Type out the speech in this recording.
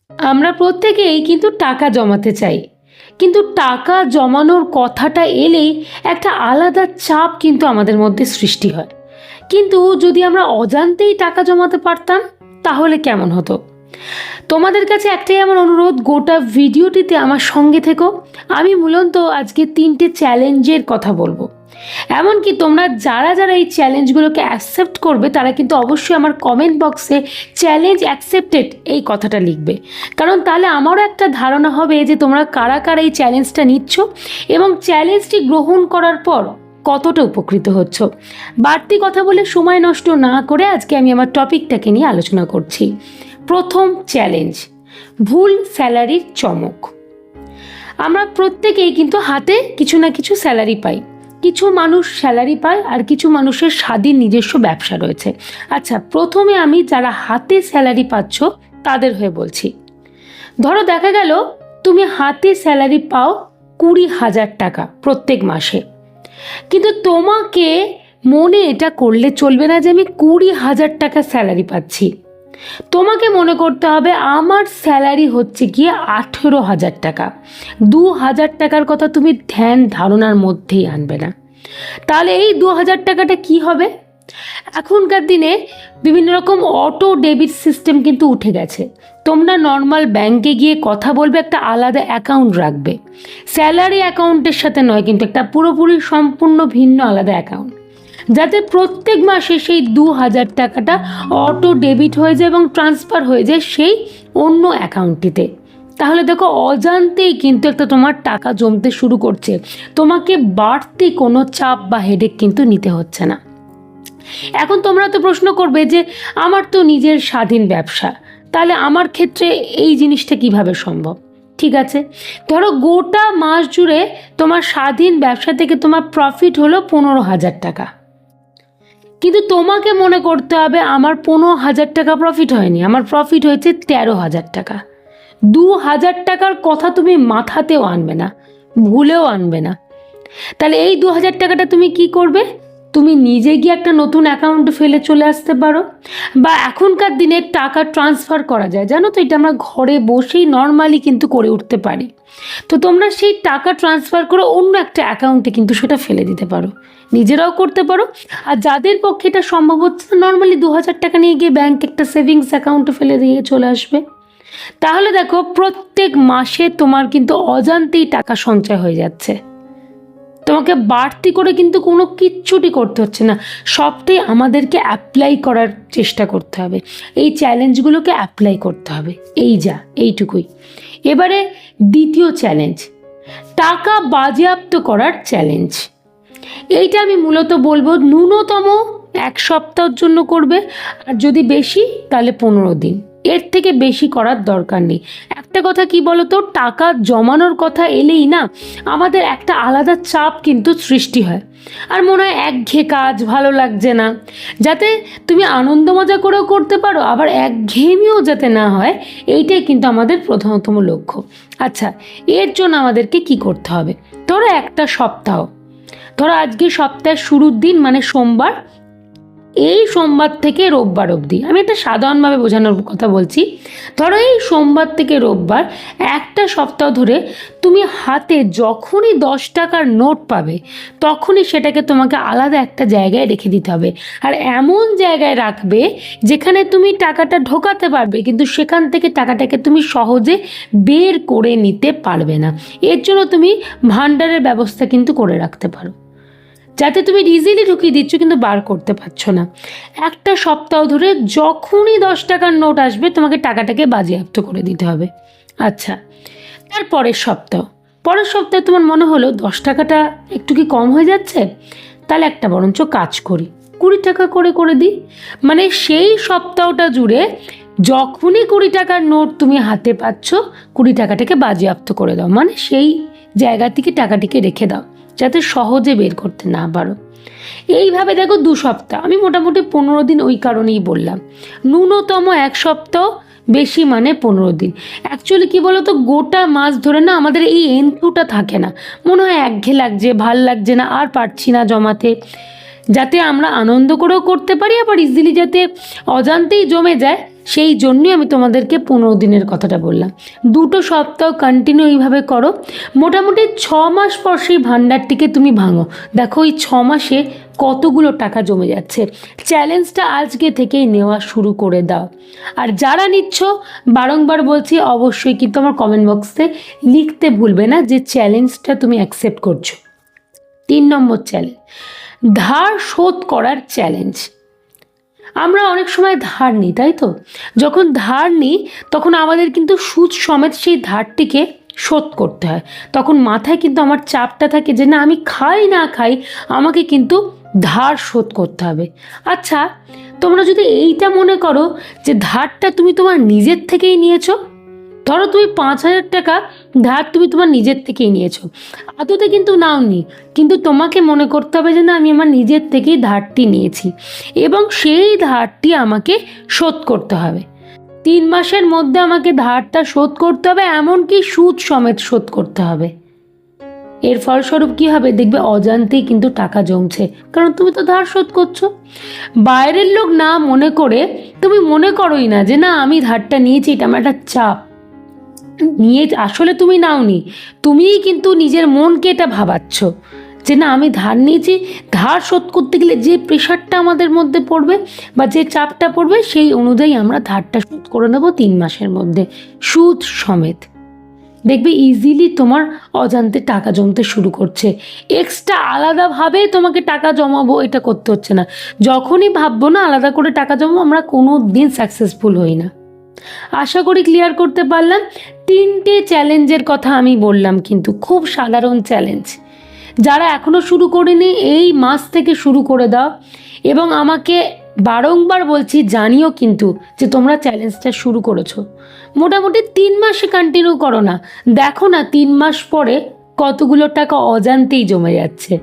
আমরা প্রত্যেকেই কিন্তু টাকা জমাতে চাই, কিন্তু টাকা জমানোর কথাটা এলেই একটা আলাদা চাপ কিন্তু আমাদের মধ্যে সৃষ্টি হয়। কিন্তু যদি আমরা অজান্তেই টাকা জমাতে পারতাম তাহলে কেমন হতো? তোমাদের কাছে একটাই আমার অনুরোধ, গোটা ভিডিওটিতে আমার সঙ্গে থেকো। আমি মূলত আজকে 3টে চ্যালেঞ্জের কথা বলবো। এমনকি তোমরা যারা যারা এই চ্যালেঞ্জগুলোকে অ্যাকসেপ্ট করবে তারা কিন্তু অবশ্যই আমার কমেন্ট বক্সে চ্যালেঞ্জ অ্যাকসেপ্টেড এই কথাটা লিখবে, কারণ তাহলে আমারও একটা ধারণা হবে যে তোমরা কারা কারা এই চ্যালেঞ্জটা নিচ্ছ এবং চ্যালেঞ্জটি গ্রহণ করার পর কতটা উপকৃত হচ্ছ। বাড়তি কথা বলে সময় নষ্ট না করে আজকে আমি আমার টপিকটাকে নিয়ে আলোচনা করছি। প্রথম চ্যালেঞ্জ, ভুল স্যালারির চমক। আমরা প্রত্যেকেই কিন্তু হাতে কিছু না কিছু স্যালারি পাই। কিছু মানুষ স্যালারি পায় আর কিছু মানুষের স্বাধীন নিজস্ব ব্যবসা রয়েছে। আচ্ছা, প্রথমে আমি যারা হাতে স্যালারি পাচ্ছ তাদের হয়ে বলছি। ধরো দেখা গেল তুমি হাতে স্যালারি পাও 20,000 টাকা প্রত্যেক মাসে, কিন্তু তোমাকে মনে এটা করলে চলবে না যে আমি 20,000 টাকা স্যালারি পাচ্ছি। তোমাকে মনে করতে হবে আমার স্যালারি হচ্ছে গিয়ে 18,000 টাকা। 2,000 টাকার কথা তুমি ধ্যান ধারণার মধ্যেই আনবে না। তাহলে এই 2,000 টাকাটা কি হবে? এখনকার দিনে বিভিন্ন রকম অটো ডেবিট সিস্টেম কিন্তু উঠে গেছে। তোমরা নর্মাল ব্যাংকে গিয়ে কথা বলবে, একটা আলাদা অ্যাকাউন্ট রাখবে, স্যালারি অ্যাকাউন্টের সাথে নয়, কিন্তু একটা পুরোপুরি সম্পূর্ণ ভিন্ন আলাদা অ্যাকাউন্ট, যাতে প্রত্যেক মাসে সেই 2,000 টাকাটা অটো ডেবিট হয়ে যায় এবং ট্রান্সফার হয়ে যায় সেই অন্য অ্যাকাউন্টটিতে। তাহলে দেখো অজান্তেই কিন্তু একটা তোমার টাকা জমতে শুরু করছে, তোমাকে বাড়তি কোনো চাপ বা হেডেক কিন্তু নিতে হচ্ছে না। এখন তোমরা তো প্রশ্ন করবে যে আমার তো নিজের স্বাধীন ব্যবসা, তাহলে আমার ক্ষেত্রে এই জিনিসটা কিভাবে সম্ভব? ঠিক আছে, ধরো গোটা মাস জুড়ে তোমার স্বাধীন ব্যবসা থেকে তোমার প্রফিট হলো 15,000 টাকা, কিন্তু তোমাকে মনে করতে হবে আমার 15,000 টাকা প্রফিট হয়নি, আমার প্রফিট হয়েছে 13,000 টাকা। 2,000 টাকার কথা তুমি মাথাতেও আনবে না, ভুলেও আনবে না। তাহলে এই 2,000 টাকাটা তুমি কি করবে? তুমি নিজে গিয়ে একটা নতুন অ্যাকাউন্ট ফেলে চলে আসতে পারো, বা এখনকার দিনে টাকা ট্রান্সফার করা যায়, জানো তো, এটা আমরা ঘরে বসেই নর্মালি কিন্তু করে উঠতে পারি। তো তোমরা সেই টাকা ট্রান্সফার করে অন্য একটা অ্যাকাউন্টে কিন্তু সেটা ফেলে দিতে পারো, নিজেরাও করতে পারো। আর যাদের পক্ষে এটা সম্ভব হচ্ছে না, নর্মালি 2,000 টাকা নিয়ে গিয়ে ব্যাংক একটা সেভিংস অ্যাকাউন্টে ফেলে দিয়ে চলে আসবে। তাহলে দেখো প্রত্যেক মাসে তোমার কিন্তু অজান্তেই টাকা সঞ্চয় হয়ে যাচ্ছে, তোমাকে বাড়তি করে কিন্তু কোনো কিচ্ছুটি করতে হচ্ছে না। সবটাই আমাদেরকে অ্যাপ্লাই করার চেষ্টা করতে হবে, এই চ্যালেঞ্জগুলোকে অ্যাপ্লাই করতে হবে। এইটুকুই। এবারে দ্বিতীয় চ্যালেঞ্জ, টাকা বাজেয়াপ্ত করার চ্যালেঞ্জ। এইটা আমি মূলত বলবো ন্যূনতম 1 সপ্তাহের জন্য করবে, আর যদি বেশি তাহলে 15 দিন, এর থেকে বেশি করার দরকার নেই। একটা কথা কি বলতো, টাকা জমানোর কথা এলেই না আমাদের একটা আলাদা চাপ কিন্তু সৃষ্টি হয়, আর মনে হয় একঘেয়ে কাজ, ভালো লাগছে না। যাতে তুমি আনন্দ মজা করেও করতে পারো, আবার একঘেয়েমিও যাতে না হয়, এইটাই কিন্তু আমাদের প্রধানতম লক্ষ্য। আচ্ছা, এর জন্য আমাদেরকে কি করতে হবে? ধরো একটা সপ্তাহ, ধরো আজকে সপ্তাহের শুরুর দিন মানে সোমবার, এই সোমবার থেকে রোববার অবধি, আমি একটা সাধারণভাবে বোঝানোর কথা বলছি। ধরো এই সোমবার থেকে রোববার একটা সপ্তাহ ধরে তুমি হাতে যখনই 10 টাকার নোট পাবে তখনই সেটাকে তোমাকে আলাদা একটা জায়গায় রেখে দিতে হবে। আর এমন জায়গায় রাখবে যেখানে তুমি টাকাটা ঢোকাতে পারবে, কিন্তু সেখান থেকে টাকাটাকে তুমি সহজে বের করে নিতে পারবে না। এর জন্য তুমি ভান্ডারের ব্যবস্থা কিন্তু করে রাখতে পারো, যাতে তুমি ইজিলি ঢুকিয়ে দিচ্ছ কিন্তু বার করতে পারছো না। একটা সপ্তাহ ধরে যখনই 10 টাকার নোট আসবে তোমাকে টাকাটাকে বাজেয়াপ্ত করে দিতে হবে। আচ্ছা, তার পরের সপ্তাহে তোমার মনে হলো 10 টাকাটা একটু কি কম হয়ে যাচ্ছে, তাহলে একটা বরঞ্চ কাজ করি, 20 টাকা করে দিই। মানে সেই সপ্তাহটা জুড়ে যখনই 20 টাকার নোট তুমি হাতে পাচ্ছ 20 টাকাটাকে বাজেয়াপ্ত করে দাও, মানে সেই জায়গা থেকে টাকাটিকে রেখে দাও যাতে সহজে বের করতে না পারো। এইভাবে দেখো 2 সপ্তাহ, আমি মোটামুটি 15 দিন ওই কারণেই বললাম। ন্যূনতম 1 সপ্তাহ, বেশি মানে 15 দিন। অ্যাকচুয়ালি কি বলো তো, গোটা মাস ধরে না আমাদের এই এন্থুটা থাকে না, মনে হয় একঘেয়ে লাগছে, ভাল লাগছে না, আর পারছি না জমাতে। যাতে আমরা আনন্দ করেও করতে পারি, আবার ইজিলি যাতে অজান্তেই জমে যায়, সেই জন্যই আমি তোমাদেরকে 15 দিনের কথাটা বললাম। 2 সপ্তাহ কন্টিনিউ এইভাবে করো, মোটামুটি 6 মাস পর সেই ভাণ্ডারটিকে তুমি ভাঙো। দেখো এই 6 মাসে কতগুলো টাকা জমে যাচ্ছে। চ্যালেঞ্জটা আজকে থেকেই নেওয়া শুরু করে দাও। আর যারা নিচ্ছ, বারংবার বলছি, অবশ্যই কিন্তু আমার কমেন্ট বক্সে লিখতে ভুলবে না যে চ্যালেঞ্জটা তুমি অ্যাকসেপ্ট করছো। 3 নম্বর চ্যালেঞ্জ, ধার শোধ করার চ্যালেঞ্জ। আমরা অনেক সময় ধার নিই, তাই তো? যখন ধার নিই তখন আমাদের কিন্তু সুদ সমেত সেই ধারটিকে শোধ করতে হয়। তখন মাথায় কিন্তু আমার চাপটা থাকে যে না, আমি খাই না খাই আমাকে কিন্তু ধার শোধ করতে হবে। আচ্ছা, তোমরা যদি এইটা মনে করো যে ধারটা তুমি তোমার নিজের থেকেই নিয়েছো, ধরো তুমি 5,000 টাকা ধার তুমি তোমার নিজের থেকেই নিয়েছো, আদতে কিন্তু নাওনি, কিন্তু তোমাকে মনে করতে হবে যে না, আমি আমার নিজের থেকেই ধারটি নিয়েছি এবং সেই ধারটি আমাকে শোধ করতে হবে। 3 মাসের মধ্যে আমাকে ধারটা শোধ করতে হবে, এমনকি সুদ সমেত শোধ করতে হবে। এর ফলস্বরূপ কি হবে? দেখবে অজান্তেই কিন্তু টাকা জমছে, কারণ তুমি তো ধার শোধ করছো। বাইরের লোক না মনে করে তুমি মনে করোই না যে না, আমি ধারটা নিয়েছি, এটা আমার একটা চাপ নিয়ে, আসলে তুমি নাওনি, তুমিই কিন্তু নিজের মনকে এটা ভাবাচ্ছ যে না, আমি ধার নিয়েছি, ধার শোধ করতে গেলে যে প্রেশারটা আমাদের মধ্যে পড়বে বা যে চাপটা পড়বে সেই অনুযায়ী আমরা ধারটা শোধ করে নেব 3 মাসের মধ্যে সুদ সমেত। দেখবে ইজিলি তোমার অজান্তে টাকা জমতে শুরু করছে। এক্সট্রা আলাদাভাবে তোমাকে টাকা জমাবো এটা করতে হচ্ছে না। যখনই ভাববো না আলাদা করে টাকা জমাবো, আমরা কোনো দিন সাকসেসফুল হই না। আশা করি ক্লিয়ার করতে পারলাম। 3টে চ্যালেঞ্জের কথা আমি বললাম, কিন্তু খুব সাধারণ চ্যালেঞ্জ। যারা এখনও শুরু করেনি, এই মাস থেকে শুরু করে দাও এবং আমাকে বারংবার বলছি, জানিও কিন্তু যে তোমরা চ্যালেঞ্জটা শুরু করেছো। মোটামুটি 3 মাসে কন্টিনিউ করো না, দেখো না 3 মাস পরে কতগুলো টাকা অজান্তেই জমে যাচ্ছে।